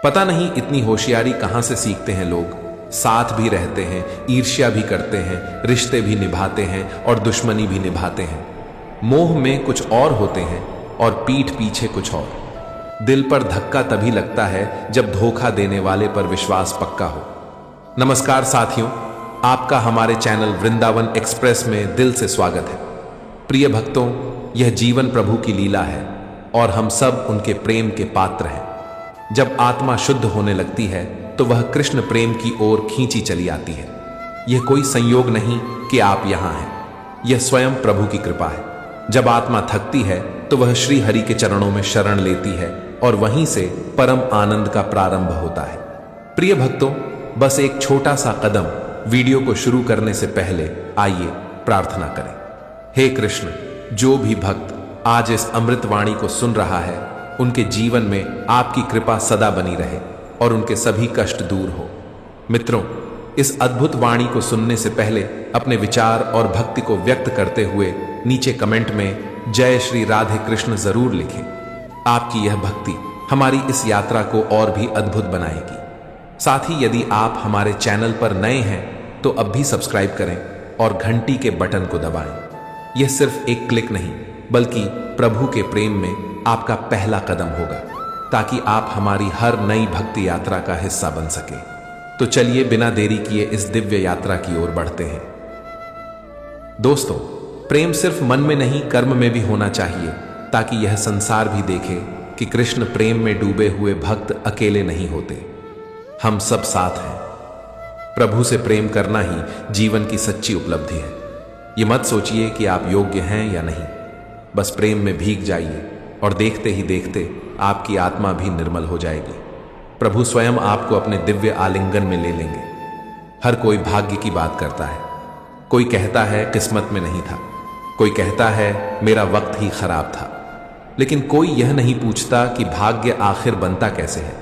पता नहीं इतनी होशियारी कहां से सीखते हैं लोग। साथ भी रहते हैं, ईर्ष्या भी करते हैं, रिश्ते भी निभाते हैं और दुश्मनी भी निभाते हैं। मोह में कुछ और होते हैं और पीठ पीछे कुछ और। दिल पर धक्का तभी लगता है जब धोखा देने वाले पर विश्वास पक्का हो। नमस्कार साथियों, आपका हमारे चैनल वृंदावन एक्सप्रेस में दिल से स्वागत है। प्रिय भक्तों, यह जीवन प्रभु की लीला है और हम सब उनके प्रेम के पात्र हैं। जब आत्मा शुद्ध होने लगती है तो वह कृष्ण प्रेम की ओर खींची चली आती है। यह कोई संयोग नहीं कि आप यहां हैं, यह स्वयं प्रभु की कृपा है। जब आत्मा थकती है तो वह श्री हरि के चरणों में शरण लेती है और वहीं से परम आनंद का प्रारंभ होता है। प्रिय भक्तों, बस एक छोटा सा कदम। वीडियो को शुरू करने से पहले आइए प्रार्थना करें। हे कृष्ण, जो भी भक्त आज इस अमृत वाणी को सुन रहा है, उनके जीवन में आपकी कृपा सदा बनी रहे और उनके सभी कष्ट दूर हो। मित्रों, इस अद्भुत वाणी को सुनने से पहले अपने विचार और भक्ति को व्यक्त करते हुए नीचे कमेंट में जय श्री राधे कृष्ण जरूर लिखें। आपकी यह भक्ति हमारी इस यात्रा को और भी अद्भुत बनाएगी। साथ ही यदि आप हमारे चैनल पर नए हैं तो अब भी सब्सक्राइब करें और घंटी के बटन को दबाएं। यह सिर्फ एक क्लिक नहीं, बल्कि प्रभु के प्रेम में आपका पहला कदम होगा, ताकि आप हमारी हर नई भक्ति यात्रा का हिस्सा बन सके। तो चलिए बिना देरी किए इस दिव्य यात्रा की ओर बढ़ते हैं। दोस्तों, प्रेम सिर्फ मन में नहीं, कर्म में भी होना चाहिए, ताकि यह संसार भी देखे कि कृष्ण प्रेम में डूबे हुए भक्त अकेले नहीं होते, हम सब साथ हैं। प्रभु से प्रेम करना ही जीवन की सच्ची उपलब्धि है। ये मत सोचिए कि आप योग्य हैं या नहीं, बस प्रेम में भीग जाइए और देखते ही देखते आपकी आत्मा भी निर्मल हो जाएगी। प्रभु स्वयं आपको अपने दिव्य आलिंगन में ले लेंगे। हर कोई भाग्य की बात करता है। कोई कहता है किस्मत में नहीं था, कोई कहता है मेरा वक्त ही खराब था, लेकिन कोई यह नहीं पूछता कि भाग्य आखिर बनता कैसे है।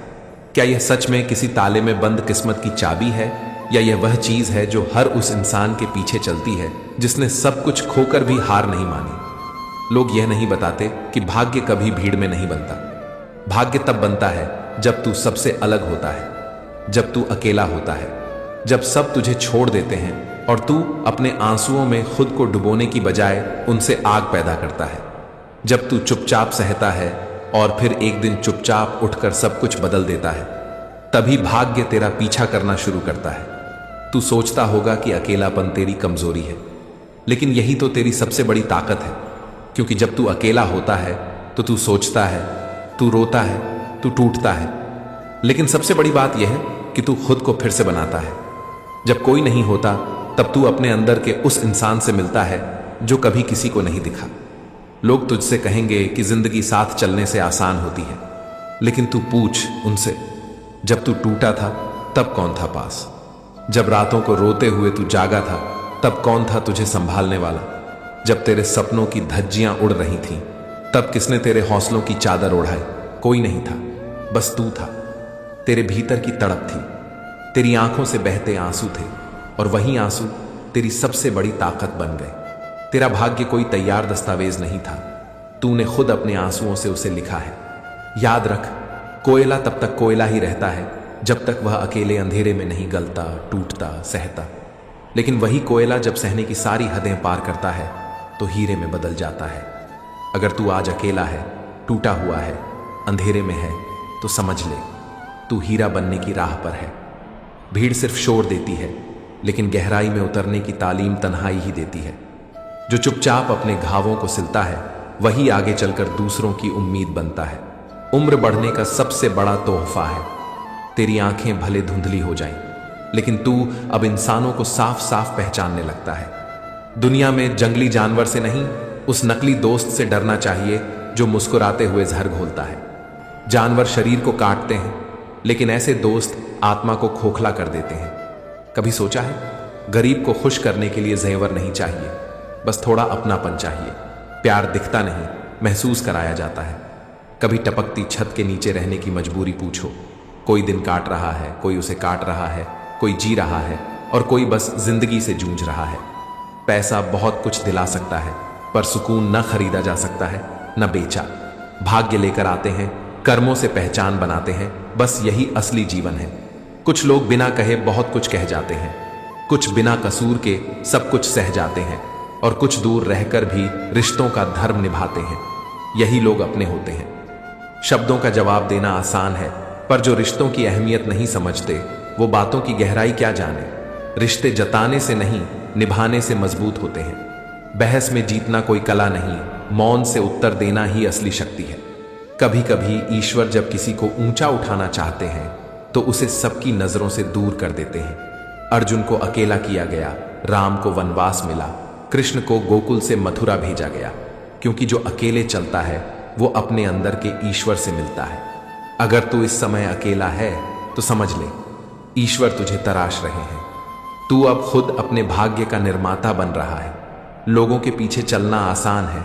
क्या यह सच में किसी ताले में बंद किस्मत की चाबी है, या यह वह चीज है जो हर उस इंसान के पीछे चलती है जिसने सब कुछ खोकर भी हार नहीं मानी। लोग यह नहीं बताते कि भाग्य कभी भीड़ में नहीं बनता। भाग्य तब बनता है जब तू सबसे अलग होता है, जब तू अकेला होता है, जब सब तुझे छोड़ देते हैं और तू अपने आंसुओं में खुद को डुबोने की बजाय उनसे आग पैदा करता है, जब तू चुपचाप सहता है और फिर एक दिन चुपचाप उठकर सब कुछ बदल देता है, तभी भाग्य तेरा पीछा करना शुरू करता है। तू सोचता होगा कि अकेलापन तेरी कमजोरी है, लेकिन यही तो तेरी सबसे बड़ी ताकत है, क्योंकि जब तू अकेला होता है तो तू सोचता है, तू रोता है, तू टूटता है, लेकिन सबसे बड़ी बात यह है कि तू खुद को फिर से बनाता है। जब कोई नहीं होता तब तू अपने अंदर के उस इंसान से मिलता है जो कभी किसी को नहीं दिखा। लोग तुझसे कहेंगे कि जिंदगी साथ चलने से आसान होती है, लेकिन तू पूछ उनसे, जब तू टूटा था तब कौन था पास? जब रातों को रोते हुए तू जागा था तब कौन था तुझे संभालने वाला? जब तेरे सपनों की धज्जियां उड़ रही थीं तब किसने तेरे हौसलों की चादर ओढ़ाई? कोई नहीं था, बस तू था। तेरे भीतर की तड़प थी, तेरी आंखों से बहते आंसू थे, और वही आंसू तेरी सबसे बड़ी ताकत बन गए। तेरा भाग्य कोई तैयार दस्तावेज नहीं था, तूने खुद अपने आंसुओं से उसे लिखा है। याद रख, कोयला तब तक कोयला ही रहता है जब तक वह अकेले अंधेरे में नहीं गलता, टूटता, सहता। लेकिन वही कोयला जब सहने की सारी हदें पार करता है तो हीरे में बदल जाता है। अगर तू आज अकेला है, टूटा हुआ है, अंधेरे में है, तो समझ ले तू हीरा बनने की राह पर है। भीड़ सिर्फ शोर देती है, लेकिन गहराई में उतरने की तालीम तन्हाई ही देती है। जो चुपचाप अपने घावों को सिलता है वही आगे चलकर दूसरों की उम्मीद बनता है। उम्र बढ़ने का सबसे बड़ा तोहफा है। तेरी आंखें भले धुंधली हो जाएं, लेकिन तू अब इंसानों को साफ साफ पहचानने लगता है। दुनिया में जंगली जानवर से नहीं, उस नकली दोस्त से डरना चाहिए जो मुस्कुराते हुए जहर घोलता है। जानवर शरीर को काटते हैं, लेकिन ऐसे दोस्त आत्मा को खोखला कर देते हैं। कभी सोचा है, गरीब को खुश करने के लिए जेवर नहीं चाहिए, बस थोड़ा अपनापन चाहिए। प्यार दिखता नहीं, महसूस कराया जाता है। कभी टपकती छत के नीचे रहने की मजबूरी पूछो। कोई दिन काट रहा है, कोई उसे काट रहा है, कोई जी रहा है और कोई बस जिंदगी से जूझ रहा है। पैसा बहुत कुछ दिला सकता है, पर सुकून न खरीदा जा सकता है, न बेचा। भाग्य लेकर आते हैं, कर्मों से पहचान बनाते हैं, बस यही असली जीवन है। कुछ लोग बिना कहे बहुत कुछ कह जाते हैं, कुछ बिना कसूर के सब कुछ सह जाते हैं, और कुछ दूर रहकर भी रिश्तों का धर्म निभाते हैं। यही लोग अपने होते हैं। शब्दों का जवाब देना आसान है, पर जो रिश्तों की अहमियत नहीं समझते वो बातों की गहराई क्या जाने। रिश्ते जताने से नहीं, निभाने से मजबूत होते हैं। बहस में जीतना कोई कला नहीं, मौन से उत्तर देना ही असली शक्ति है। कभी कभी ईश्वर जब किसी को ऊंचा उठाना चाहते हैं तो उसे सबकी नजरों से दूर कर देते हैं। अर्जुन को अकेला किया गया, राम को वनवास मिला, कृष्ण को गोकुल से मथुरा भेजा गया, क्योंकि जो अकेले चलता है वो अपने अंदर के ईश्वर से मिलता है। अगर तू इस समय अकेला है तो समझ ले, ईश्वर तुझे तराश रहे हैं। तू अब खुद अपने भाग्य का निर्माता बन रहा है। लोगों के पीछे चलना आसान है,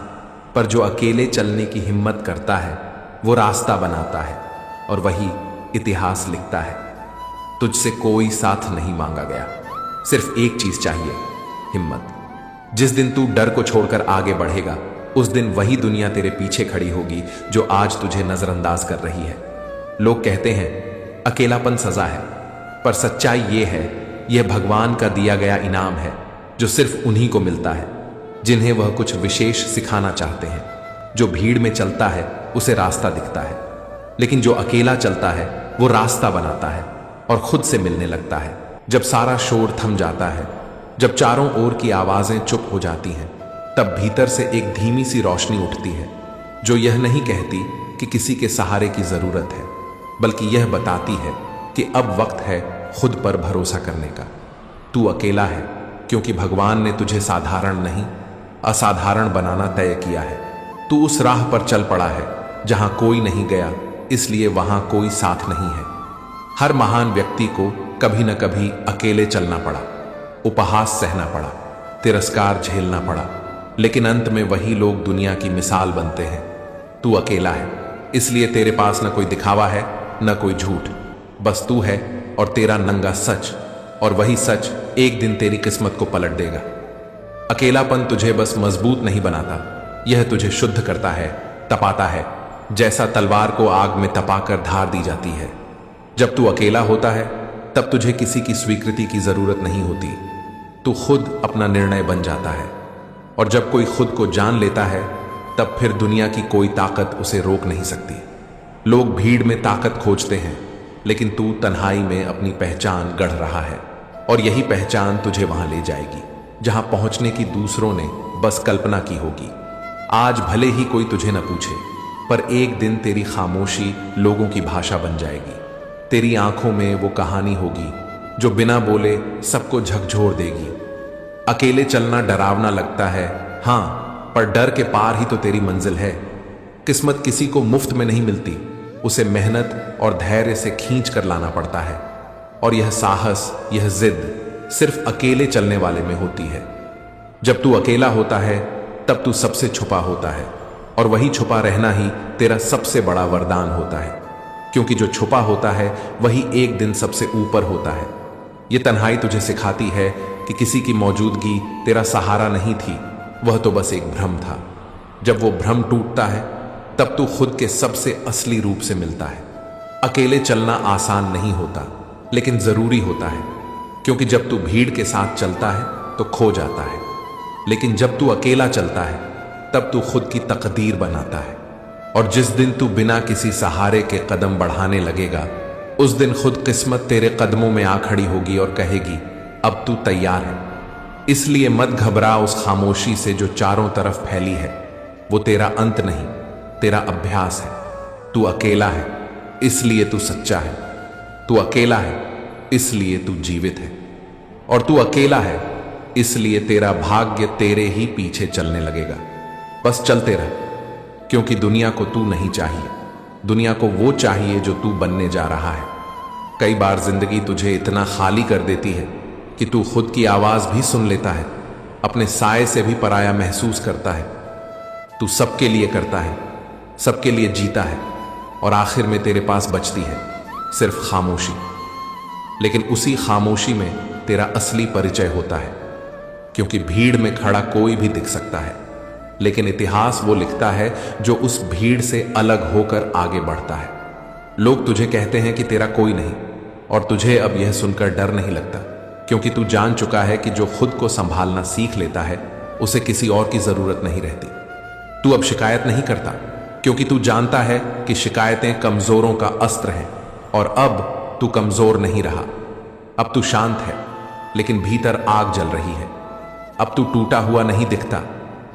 पर जो अकेले चलने की हिम्मत करता है वो रास्ता बनाता है, और वही इतिहास लिखता है। तुझसे कोई साथ नहीं मांगा गया, सिर्फ एक चीज चाहिए, हिम्मत। जिस दिन तू डर को छोड़कर आगे बढ़ेगा, उस दिन वही दुनिया तेरे पीछे खड़ी होगी जो आज तुझे नजरअंदाज कर रही है। लोग कहते हैं अकेलापन सजा है, पर सच्चाई ये है, यह भगवान का दिया गया इनाम है जो सिर्फ उन्हीं को मिलता है जिन्हें वह कुछ विशेष सिखाना चाहते हैं। जो भीड़ में चलता है उसे रास्ता दिखता है, लेकिन जो अकेला चलता है वो रास्ता बनाता है और खुद से मिलने लगता है। जब सारा शोर थम जाता है, जब चारों ओर की आवाजें चुप हो जाती हैं, तब भीतर से एक धीमी सी रोशनी उठती है जो यह नहीं कहती कि किसी के सहारे की जरूरत है, बल्कि यह बताती है कि अब वक्त है खुद पर भरोसा करने का। तू अकेला है क्योंकि भगवान ने तुझे साधारण नहीं, असाधारण बनाना तय किया है। तू उस राह पर चल पड़ा है जहां कोई नहीं गया, इसलिए वहां कोई साथ नहीं है। हर महान व्यक्ति को कभी न कभी अकेले चलना पड़ा, उपहास सहना पड़ा, तिरस्कार झेलना पड़ा, लेकिन अंत में वही लोग दुनिया की मिसाल बनते हैं। तू अकेला है, इसलिए तेरे पास न कोई दिखावा है, न कोई झूठ, बस तू है और तेरा नंगा सच, और वही सच एक दिन तेरी किस्मत को पलट देगा। अकेलापन तुझे बस मजबूत नहीं बनाता, यह तुझे शुद्ध करता है, तपाता है, जैसा तलवार को आग में तपाकर धार दी जाती है। जब तू अकेला होता है तब तुझे किसी की स्वीकृति की जरूरत नहीं होती, तू खुद अपना निर्णय बन जाता है। और जब कोई खुद को जान लेता है तब फिर दुनिया की कोई ताकत उसे रोक नहीं सकती। लोग भीड़ में ताकत खोजते हैं, लेकिन तू तन्हाई में अपनी पहचान गढ़ रहा है, और यही पहचान तुझे वहां ले जाएगी जहां पहुंचने की दूसरों ने बस कल्पना की होगी। आज भले ही कोई तुझे न पूछे, पर एक दिन तेरी खामोशी लोगों की भाषा बन जाएगी। तेरी आंखों में वो कहानी होगी जो बिना बोले सबको झकझोर देगी। अकेले चलना डरावना लगता है, हां, पर डर के पार ही तो तेरी मंजिल है। किस्मत किसी को मुफ्त में नहीं मिलती, उसे मेहनत और धैर्य से खींच कर लाना पड़ता है, और यह साहस, यह जिद सिर्फ अकेले चलने वाले में होती है। जब तू अकेला होता है तब तू सबसे छुपा होता है, और वही छुपा रहना ही तेरा सबसे बड़ा वरदान होता है, क्योंकि जो छुपा होता है वही एक दिन सबसे ऊपर होता है। यह तन्हाई तुझे सिखाती है कि किसी की मौजूदगी तेरा सहारा नहीं थी, वह तो बस एक भ्रम था। जब वो भ्रम टूटता है तब तू खुद के सबसे असली रूप से मिलता है। अकेले चलना आसान नहीं होता, लेकिन जरूरी होता है, क्योंकि जब तू भीड़ के साथ चलता है तो खो जाता है, लेकिन जब तू अकेला चलता है तब तू खुद की तकदीर बनाता है। और जिस दिन तू बिना किसी सहारे के कदम बढ़ाने लगेगा, उस दिन खुद किस्मत तेरे कदमों में आ खड़ी होगी और कहेगी, अब तू तैयार है। इसलिए मत घबरा उस खामोशी से जो चारों तरफ फैली है। वो तेरा अंत नहीं, तेरा अभ्यास है। तू अकेला है, इसलिए तू सच्चा है। तू अकेला है, इसलिए तू जीवित है। और तू अकेला है, इसलिए तेरा भाग्य तेरे ही पीछे चलने लगेगा। बस चलते रह, क्योंकि दुनिया को तू नहीं चाहिए, दुनिया को वो चाहिए जो तू बनने जा रहा है। कई बार जिंदगी तुझे इतना खाली कर देती है कि तू खुद की आवाज भी सुन लेता है, अपने साए से भी पराया महसूस करता है। तू सबके लिए करता है, सबके लिए जीता है, और आखिर में तेरे पास बचती है सिर्फ खामोशी। लेकिन उसी खामोशी में तेरा असली परिचय होता है, क्योंकि भीड़ में खड़ा कोई भी दिख सकता है, लेकिन इतिहास वो लिखता है जो उस भीड़ से अलग होकर आगे बढ़ता है। लोग तुझे कहते हैं कि तेरा कोई नहीं, और तुझे अब यह सुनकर डर नहीं लगता, क्योंकि तू जान चुका है कि जो खुद को संभालना सीख लेता है उसे किसी और की जरूरत नहीं रहती। तू अब शिकायत नहीं करता, क्योंकि तू जानता है कि शिकायतें कमजोरों का अस्त्र हैं, और अब तू कमजोर नहीं रहा। अब तू शांत है, लेकिन भीतर आग जल रही है। अब तू टूटा हुआ नहीं दिखता,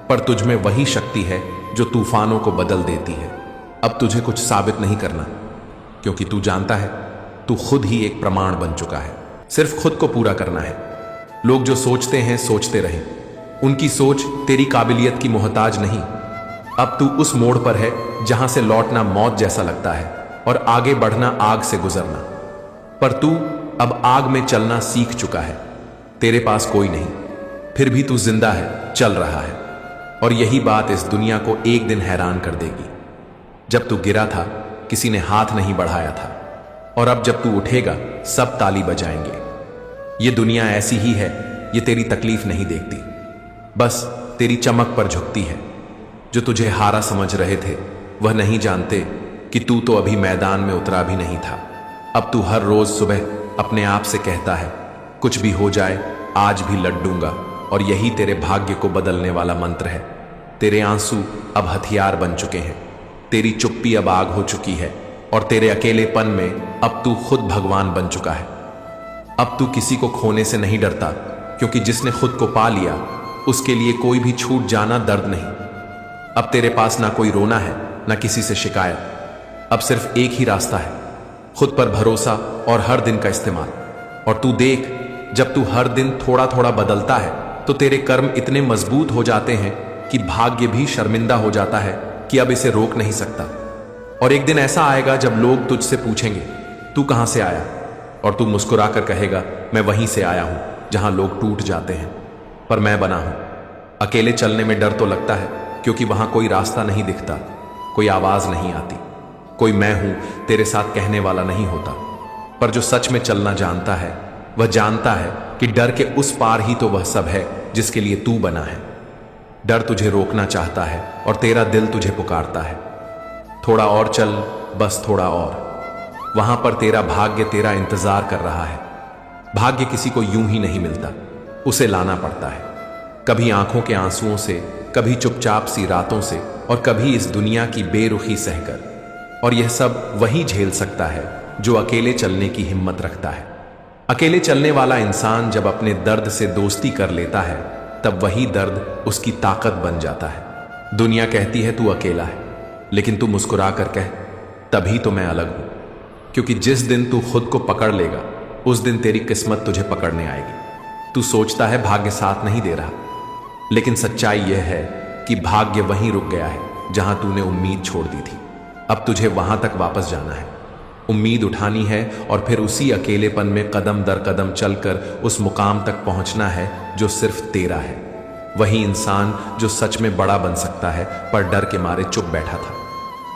पर तुझ में वही शक्ति है जो तूफानों को बदल देती है। अब तुझे कुछ साबित नहीं करना, क्योंकि तू जानता है तू खुद ही एक प्रमाण बन चुका है। सिर्फ खुद को पूरा करना है। लोग जो सोचते हैं सोचते रहें, उनकी सोच तेरी काबिलियत की मोहताज नहीं। अब तू उस मोड़ पर है जहां से लौटना मौत जैसा लगता है और आगे बढ़ना आग से गुजरना। पर तू अब आग में चलना सीख चुका है। तेरे पास कोई नहीं, फिर भी तू जिंदा है, चल रहा है, और यही बात इस दुनिया को एक दिन हैरान कर देगी। जब तू गिरा था किसी ने हाथ नहीं बढ़ाया था, और अब जब तू उठेगा सब ताली बजाएंगे। ये दुनिया ऐसी ही है, ये तेरी तकलीफ नहीं देखती, बस तेरी चमक पर झुकती है। जो तुझे हारा समझ रहे थे वह नहीं जानते कि तू तो अभी मैदान में उतरा भी नहीं था। अब तू हर रोज सुबह अपने आप से कहता है, कुछ भी हो जाए आज भी लड़ूंगा, और यही तेरे भाग्य को बदलने वाला मंत्र है। तेरे आंसू अब हथियार बन चुके हैं, तेरी चुप्पी अब आग हो चुकी है, और तेरे अकेलेपन में अब तू खुद भगवान बन चुका है। अब तू किसी को खोने से नहीं डरता, क्योंकि जिसने खुद को पा लिया उसके लिए कोई भी छूट जाना दर्द नहीं। अब तेरे पास ना कोई रोना है, ना किसी से शिकायत। अब सिर्फ एक ही रास्ता है, खुद पर भरोसा और हर दिन का इस्तेमाल। और तू देख, जब तू हर दिन थोड़ा थोड़ा बदलता है तो तेरे कर्म इतने मजबूत हो जाते हैं कि भाग्य भी शर्मिंदा हो जाता है कि अब इसे रोक नहीं सकता। और एक दिन ऐसा आएगा जब लोग तुझसे पूछेंगे, तू कहां से आया? और तू मुस्कुराकर कहेगा, मैं वहीं से आया हूं जहां लोग टूट जाते हैं, पर मैं बना हूं। अकेले चलने में डर तो लगता है, क्योंकि वहां कोई रास्ता नहीं दिखता, कोई आवाज नहीं आती, कोई मैं हूं तेरे साथ कहने वाला नहीं होता। पर जो सच में चलना जानता है वह जानता है कि डर के उस पार ही तो वह सब है जिसके लिए तू बना है। डर तुझे रोकना चाहता है और तेरा दिल तुझे पुकारता है, थोड़ा और चल, बस थोड़ा और। वहां पर तेरा भाग्य तेरा इंतजार कर रहा है। भाग्य किसी को यूं ही नहीं मिलता, उसे लाना पड़ता है, कभी आंखों के आंसुओं से, कभी चुपचाप सी रातों से, और कभी इस दुनिया की बेरुखी सहकर। और यह सब वही झेल सकता है जो अकेले चलने की हिम्मत रखता है। अकेले चलने वाला इंसान जब अपने दर्द से दोस्ती कर लेता है तब वही दर्द उसकी ताकत बन जाता है। दुनिया कहती है तू अकेला है, लेकिन तू मुस्कुरा कर कह, तभी तो मैं अलग हूं। क्योंकि जिस दिन तू खुद को पकड़ लेगा उस दिन तेरी किस्मत तुझे पकड़ने आएगी। तू सोचता है भाग्य साथ नहीं दे रहा, लेकिन सच्चाई यह है कि भाग्य वहीं रुक गया है जहां तूने उम्मीद छोड़ दी थी। अब तुझे वहां तक वापस जाना है, उम्मीद उठानी है, और फिर उसी अकेलेपन में कदम दर कदम चलकर उस मुकाम तक पहुंचना है जो सिर्फ तेरा है। वही इंसान जो सच में बड़ा बन सकता है, पर डर के मारे चुप बैठा था।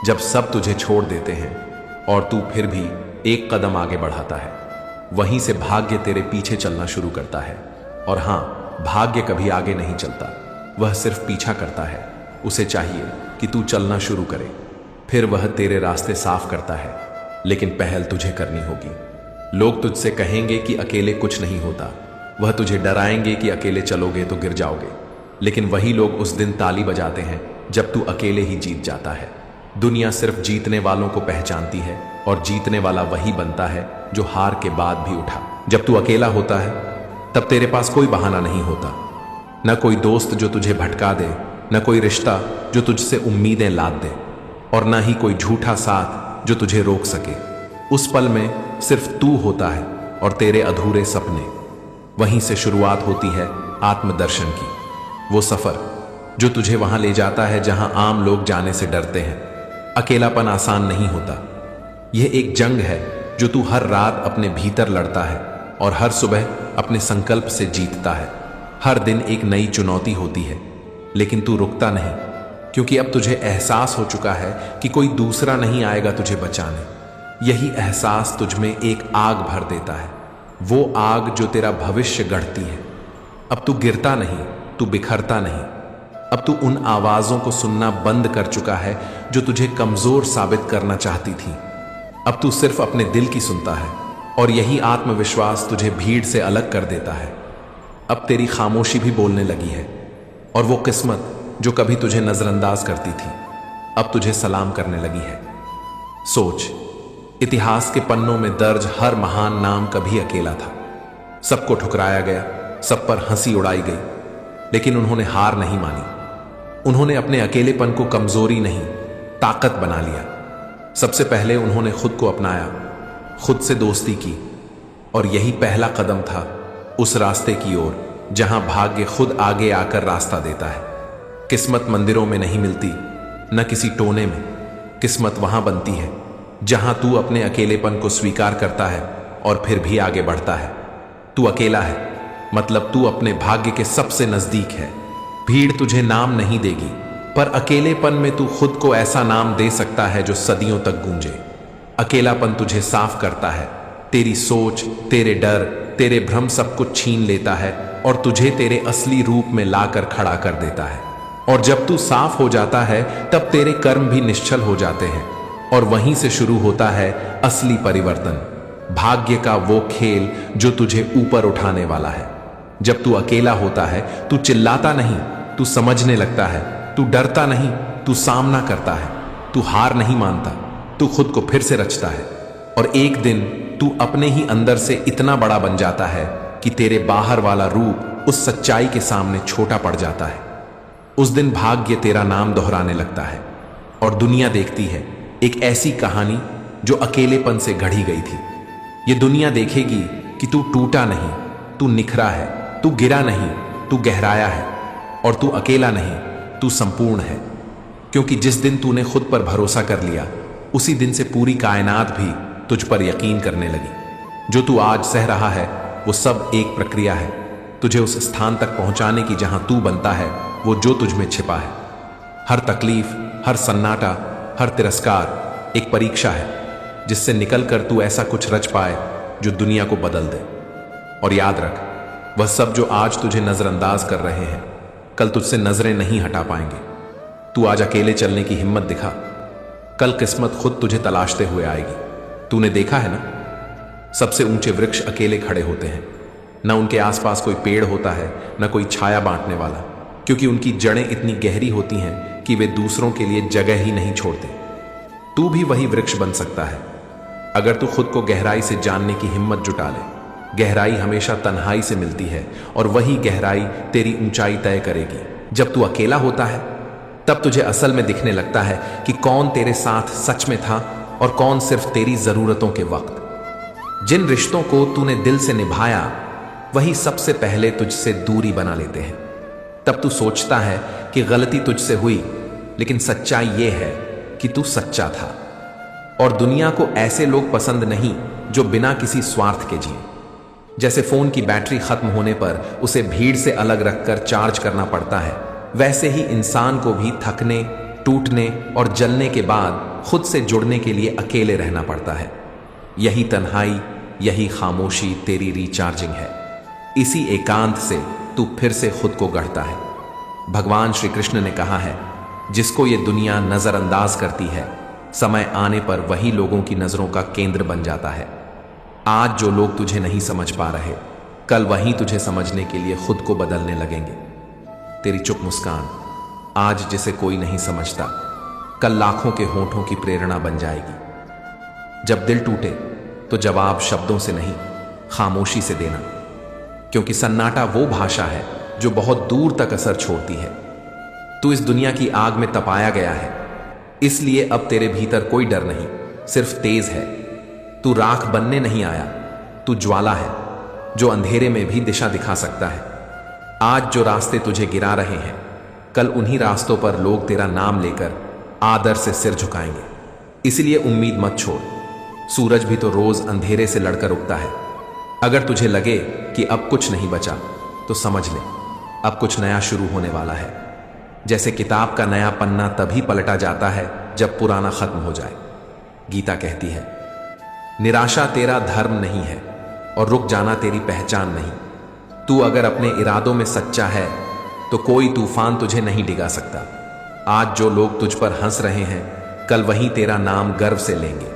जब सब तुझे छोड़ देते हैं और तू फिर भी एक कदम आगे बढ़ाता है, वहीं से भाग्य तेरे पीछे चलना शुरू करता है। और हां, भाग्य कभी आगे नहीं चलता, वह सिर्फ पीछा करता है। उसे चाहिए कि तू चलना शुरू करे, फिर वह तेरे रास्ते साफ करता है, लेकिन पहल तुझे करनी होगी। लोग तुझसे कहेंगे कि अकेले कुछ नहीं होता, वह तुझे डराएंगे कि अकेले चलोगे तो गिर जाओगे, लेकिन वही लोग उस दिन ताली बजाते हैं जब तू अकेले ही जीत जाता है। दुनिया सिर्फ जीतने वालों को पहचानती है, और जीतने वाला वही बनता है जो हार के बाद भी उठा। जब तू अकेला होता है तब तेरे पास कोई बहाना नहीं होता, न कोई दोस्त जो तुझे भटका दे, न कोई रिश्ता जो तुझसे उम्मीदें लाद दे, और न ही कोई झूठा साथ जो तुझे रोक सके। उस पल में सिर्फ तू होता है और तेरे अधूरे सपने। वहीं से शुरुआत होती है आत्मदर्शन की, वो सफर जो तुझे वहां ले जाता है जहां आम लोग जाने से डरते हैं। अकेलापन आसान नहीं होता, यह एक जंग है जो तू हर रात अपने भीतर लड़ता है और हर सुबह अपने संकल्प से जीतता है। हर दिन एक नई चुनौती होती है, लेकिन तू रुकता नहीं, क्योंकि अब तुझे एहसास हो चुका है कि कोई दूसरा नहीं आएगा तुझे बचाने। यही एहसास तुझ में एक आग भर देता है, वो आग जो तेरा भविष्य गढ़ती है। अब तू गिरता नहीं, तू बिखरता नहीं, अब तू उन आवाजों को सुनना बंद कर चुका है जो तुझे कमजोर साबित करना चाहती थी। अब तू सिर्फ अपने दिल की सुनता है और यही आत्मविश्वास तुझे भीड़ से अलग कर देता है। अब तेरी खामोशी भी बोलने लगी है और वो किस्मत जो कभी तुझे नजरअंदाज करती थी अब तुझे सलाम करने लगी है। सोच, इतिहास के पन्नों में दर्ज हर महान नाम कभी अकेला था। सबको ठुकराया गया, सब पर हंसी उड़ाई गई, लेकिन उन्होंने हार नहीं मानी। उन्होंने अपने अकेलेपन को कमजोरी नहीं, ताकत बना लिया। सबसे पहले उन्होंने खुद को अपनाया, खुद से दोस्ती की, और यही पहला कदम था उस रास्ते की ओर जहां भाग्य खुद आगे आकर रास्ता देता है। किस्मत मंदिरों में नहीं मिलती, न किसी टोने में। किस्मत वहां बनती है जहां तू अपने अकेलेपन को स्वीकार करता है और फिर भी आगे बढ़ता है। तू अकेला है, मतलब तू अपने भाग्य के सबसे नजदीक है। भीड़ तुझे नाम नहीं देगी, पर अकेलेपन में तू खुद को ऐसा नाम दे सकता है जो सदियों तक गूंजे। अकेलापन तुझे साफ करता है, तेरी सोच, तेरे डर, तेरे भ्रम सब कुछ छीन लेता है और तुझे तेरे असली रूप में लाकर खड़ा कर देता है। और जब तू साफ हो जाता है तब तेरे कर्म भी निश्चल हो जाते हैं और वहीं से शुरू होता है असली परिवर्तन, भाग्य का वो खेल जो तुझे ऊपर उठाने वाला है। जब तू अकेला होता है तू चिल्लाता नहीं, तू समझने लगता है। तू डरता नहीं, तू सामना करता है। तू हार नहीं मानता, तू खुद को फिर से रचता है। और एक दिन तू अपने ही अंदर से इतना बड़ा बन जाता है कि तेरे बाहर वाला रूप उस सच्चाई के सामने छोटा पड़ जाता है। उस दिन भाग्य तेरा नाम दोहराने लगता है और दुनिया देखती है एक ऐसी कहानी जो अकेलेपन से गढ़ी गई थी। ये दुनिया देखेगी कि तू टूटा नहीं, तू निखरा है, तू गिरा नहीं, तू गहराया है, और तू अकेला नहीं, तू संपूर्ण है। क्योंकि जिस दिन तूने खुद पर भरोसा कर लिया उसी दिन से पूरी कायनात भी तुझ पर यकीन करने लगी। जो तू आज सह रहा है वो सब एक प्रक्रिया है, तुझे उस स्थान तक पहुंचाने की जहां तू बनता है वो जो तुझ में छिपा है। हर तकलीफ, हर सन्नाटा, हर तिरस्कार एक परीक्षा है जिससे निकलकर तू ऐसा कुछ रच पाए जो दुनिया को बदल दे। और याद रख, वह सब जो आज तुझे नजरअंदाज कर रहे हैं कल तुझसे नजरें नहीं हटा पाएंगे। तू आज अकेले चलने की हिम्मत दिखा, कल किस्मत खुद तुझे तलाशते हुए आएगी। तूने देखा है ना, सबसे ऊंचे वृक्ष अकेले खड़े होते हैं, न उनके आसपास कोई पेड़ होता है, न कोई छाया बांटने वाला, क्योंकि उनकी जड़ें इतनी गहरी होती हैं कि वे दूसरों के लिए जगह ही नहीं छोड़ते। तू भी वही वृक्ष बन सकता है अगर तू खुद को गहराई से जानने की हिम्मत जुटा ले। गहराई हमेशा तन्हाई से मिलती है और वही गहराई तेरी ऊंचाई तय करेगी। जब तू अकेला होता है तब तुझे असल में दिखने लगता है कि कौन तेरे साथ सच में था और कौन सिर्फ तेरी जरूरतों के वक्त। जिन रिश्तों को तूने दिल से निभाया वही सबसे पहले तुझसे दूरी बना लेते हैं। तब तू सोचता है कि गलती तुझसे हुई, लेकिन सच्चाई यह है कि तू सच्चा था। और दुनिया को ऐसे लोग पसंद नहीं जो बिना किसी स्वार्थ के जिए। जैसे फोन की बैटरी खत्म होने पर उसे भीड़ से अलग रखकर चार्ज करना पड़ता है, वैसे ही इंसान को भी थकने, टूटने और जलने के बाद खुद से जुड़ने के लिए अकेले रहना पड़ता है। यही तन्हाई, यही खामोशी तेरी रिचार्जिंग है। इसी एकांत से तू फिर से खुद को गढ़ता है। भगवान श्री कृष्ण ने कहा है, जिसको ये दुनिया नजरअंदाज करती है समय आने पर वही लोगों की नजरों का केंद्र बन जाता है। आज जो लोग तुझे नहीं समझ पा रहे कल वहीं तुझे समझने के लिए खुद को बदलने लगेंगे। तेरी चुप मुस्कान आज जिसे कोई नहीं समझता कल लाखों के होठों की प्रेरणा बन जाएगी। जब दिल टूटे तो जवाब शब्दों से नहीं, खामोशी से देना, क्योंकि सन्नाटा वो भाषा है जो बहुत दूर तक असर छोड़ती है। तू इस दुनिया की आग में तपाया गया है, इसलिए अब तेरे भीतर कोई डर नहीं, सिर्फ तेज है। तू राख बनने नहीं आया, तू ज्वाला है जो अंधेरे में भी दिशा दिखा सकता है। आज जो रास्ते तुझे गिरा रहे हैं कल उन्हीं रास्तों पर लोग तेरा नाम लेकर आदर से सिर झुकाएंगे। इसलिए उम्मीद मत छोड़, सूरज भी तो रोज अंधेरे से लड़कर उगता है। अगर तुझे लगे कि अब कुछ नहीं बचा तो समझ ले अब कुछ नया शुरू होने वाला है। जैसे किताब का नया पन्ना तभी पलटा जाता है जब पुराना खत्म हो जाए। गीता कहती है, निराशा तेरा धर्म नहीं है और रुक जाना तेरी पहचान नहीं। तू अगर अपने इरादों में सच्चा है तो कोई तूफान तुझे नहीं डिगा सकता। आज जो लोग तुझ पर हंस रहे हैं, कल वहीं तेरा नाम गर्व से लेंगे।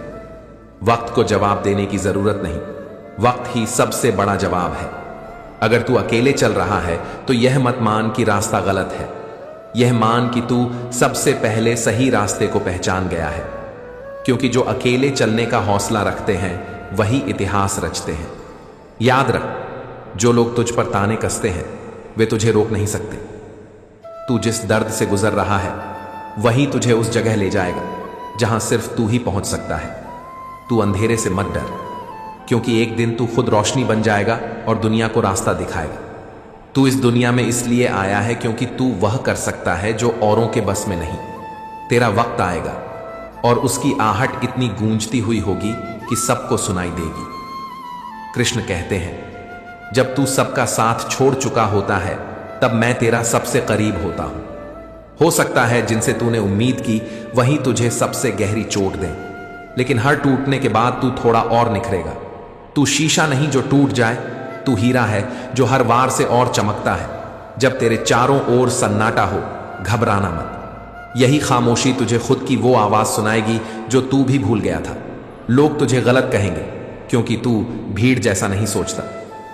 वक्त को जवाब देने की जरूरत नहीं, वक्त ही सबसे बड़ा जवाब है। अगर तू अकेले चल रहा है तो यह मत मान कि रास्ता गलत है, यह मान कि तू सबसे पहले सही रास्ते को पहचान गया है। क्योंकि जो अकेले चलने का हौसला रखते हैं वही इतिहास रचते हैं। याद रख, जो लोग तुझ पर ताने कसते हैं वे तुझे रोक नहीं सकते। तू जिस दर्द से गुजर रहा है वही तुझे उस जगह ले जाएगा जहां सिर्फ तू ही पहुंच सकता है। तू अंधेरे से मत डर, क्योंकि एक दिन तू खुद रोशनी बन जाएगा और दुनिया को रास्ता दिखाएगा। तू इस दुनिया में इसलिए आया है क्योंकि तू वह कर सकता है जो औरों के बस में नहीं। तेरा वक्त आएगा और उसकी आहट इतनी गूंजती हुई होगी कि सबको सुनाई देगी। कृष्ण कहते हैं, जब तू सबका साथ छोड़ चुका होता है तब मैं तेरा सबसे करीब होता हूं। हो सकता है जिनसे तूने उम्मीद की वही तुझे सबसे गहरी चोट दें, लेकिन हर टूटने के बाद तू थोड़ा और निखरेगा। तू शीशा नहीं जो टूट जाए, तू हीरा है जो हर वार से और चमकता है। जब तेरे चारों ओर सन्नाटा हो, घबराना मत। यही खामोशी तुझे खुद की वो आवाज सुनाएगी जो तू भी भूल गया था। लोग तुझे गलत कहेंगे क्योंकि तू भीड़ जैसा नहीं सोचता।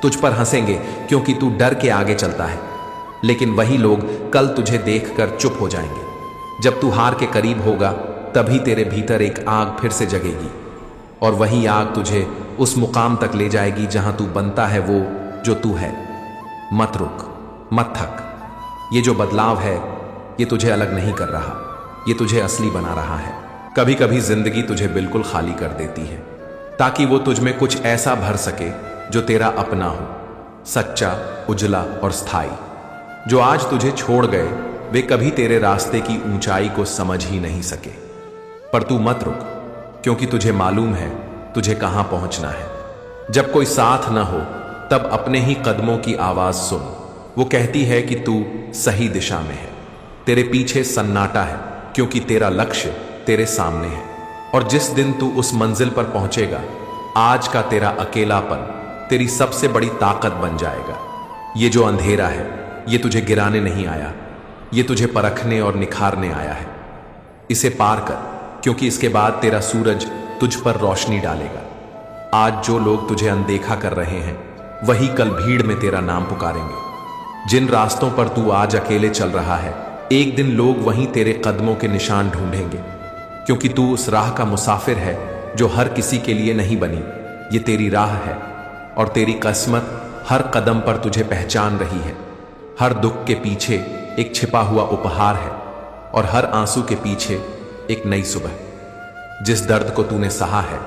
तुझ पर हंसेंगे क्योंकि तू डर के आगे चलता है, लेकिन वही लोग कल तुझे देखकर चुप हो जाएंगे। जब तू हार के करीब होगा तभी तेरे भीतर एक आग फिर से जगेगी, और वही आग तुझे उस मुकाम तक ले जाएगी जहां तू बनता है वो जो तू है। मत रुक, मत थक। ये जो बदलाव है ये तुझे अलग नहीं कर रहा, ये तुझे असली बना रहा है। कभी कभी जिंदगी तुझे बिल्कुल खाली कर देती है ताकि वो तुझ में कुछ ऐसा भर सके जो तेरा अपना हो, सच्चा, उजला और स्थायी। जो आज तुझे छोड़ गए वे कभी तेरे रास्ते की ऊंचाई को समझ ही नहीं सके। पर तू मत रुक, क्योंकि तुझे मालूम है तुझे कहां पहुंचना है। जब कोई साथ न हो तब अपने ही कदमों की आवाज सुन। वो कहती है कि तू सही दिशा में है। तेरे पीछे सन्नाटा है क्योंकि तेरा लक्ष्य तेरे सामने है, और जिस दिन तू उस मंजिल पर पहुंचेगा, आज का तेरा अकेलापन तेरी सबसे बड़ी ताकत बन जाएगा। ये जो अंधेरा है ये तुझे गिराने नहीं आया, ये तुझे परखने और निखारने आया है। इसे पार कर, क्योंकि इसके बाद तेरा सूरज तुझ पर रोशनी डालेगा। आज जो लोग तुझे अनदेखा कर रहे हैं वही कल भीड़ में तेरा नाम पुकारेंगे। जिन रास्तों पर तू आज अकेले चल रहा है, एक दिन लोग वहीं तेरे कदमों के निशान ढूंढेंगे, क्योंकि तू उस राह का मुसाफिर है जो हर किसी के लिए नहीं बनी। ये तेरी राह है और तेरी किस्मत हर कदम पर तुझे पहचान रही है। हर दुख के पीछे एक छिपा हुआ उपहार है और हर आंसू के पीछे एक नई सुबह। जिस दर्द को तूने सहा है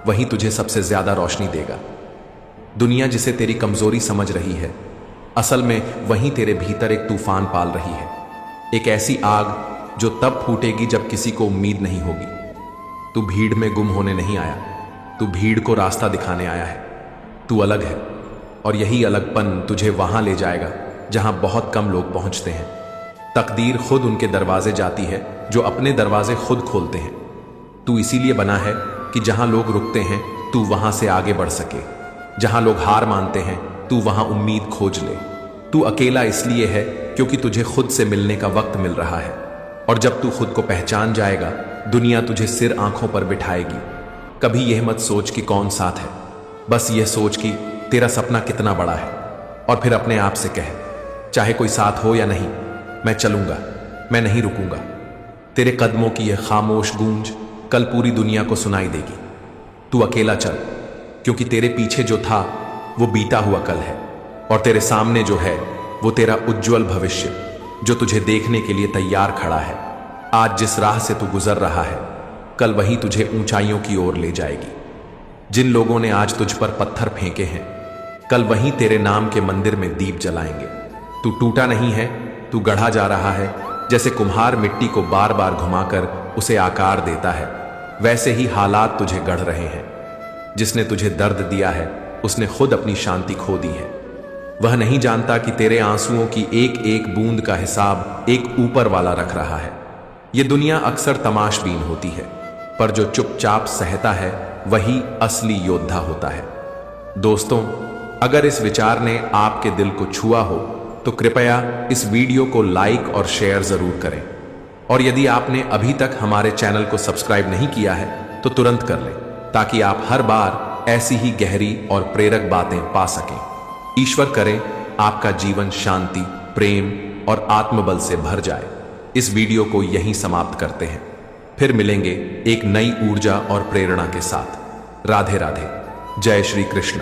वही तुझे सबसे ज्यादा रोशनी देगा। दुनिया जिसे तेरी कमजोरी समझ रही है, असल में वहीं तेरे भीतर एक तूफान पाल रही है। एक ऐसी आग जो तब फूटेगी जब किसी को उम्मीद नहीं होगी। तू भीड़ में गुम होने नहीं आया, तू भीड़ को रास्ता दिखाने आया है। तू अलग है और यही अलगपन तुझे वहां ले जाएगा जहां बहुत कम लोग पहुंचते हैं। तकदीर खुद उनके दरवाजे जाती है जो अपने दरवाजे खुद खोलते हैं। तू इसीलिए बना है कि जहां लोग रुकते हैं तू वहां से आगे बढ़ सके, जहां लोग हार मानते हैं तू वहां उम्मीद खोज ले। तू अकेला इसलिए है क्योंकि तुझे खुद से मिलने का वक्त मिल रहा है, और जब तू खुद को पहचान जाएगा दुनिया तुझे सिर आंखों पर बिठाएगी। कभी यह मत सोच कि कौन साथ है, बस यह सोच कि तेरा सपना कितना बड़ा है, और फिर अपने आप से कह, चाहे कोई साथ हो या नहीं, मैं चलूंगा, मैं नहीं रुकूंगा। तेरे कदमों की यह खामोश गूंज कल पूरी दुनिया को सुनाई देगी। तू अकेला चल, क्योंकि तेरे पीछे जो था वो बीता हुआ कल है, और तेरे सामने जो है वो तेरा उज्जवल भविष्य जो तुझे देखने के लिए तैयार खड़ा है। आज जिस राह से तू गुजर रहा है कल वही तुझे ऊंचाइयों की ओर ले जाएगी। जिन लोगों ने आज तुझ पर पत्थर फेंके हैं कल वहीं तेरे नाम के मंदिर में दीप जलाएंगे। तू टूटा नहीं है, तू गढ़ा जा रहा है। जैसे कुम्हार मिट्टी को बार बार घुमाकर उसे आकार देता है, वैसे ही हालात तुझे गढ़ रहे हैं। जिसने तुझे दर्द दिया है उसने खुद अपनी शांति खो दी है। वह नहीं जानता कि तेरे आंसुओं की एक एक बूंद का हिसाब एक ऊपर वाला रख रहा है। ये दुनिया अक्सर तमाशबीन होती है, पर जो चुपचाप सहता है वही असली योद्धा होता है। दोस्तों, अगर इस विचार ने आपके दिल को छुआ हो तो कृपया इस वीडियो को लाइक और शेयर जरूर करें। और यदि आपने अभी तक हमारे चैनल को सब्सक्राइब नहीं किया है तो तुरंत कर लें, ताकि आप हर बार ऐसी ही गहरी और प्रेरक बातें पा सकें। ईश्वर करे आपका जीवन शांति, प्रेम और आत्मबल से भर जाए। इस वीडियो को यहीं समाप्त करते हैं, फिर मिलेंगे एक नई ऊर्जा और प्रेरणा के साथ। राधे राधे। जय श्री कृष्ण।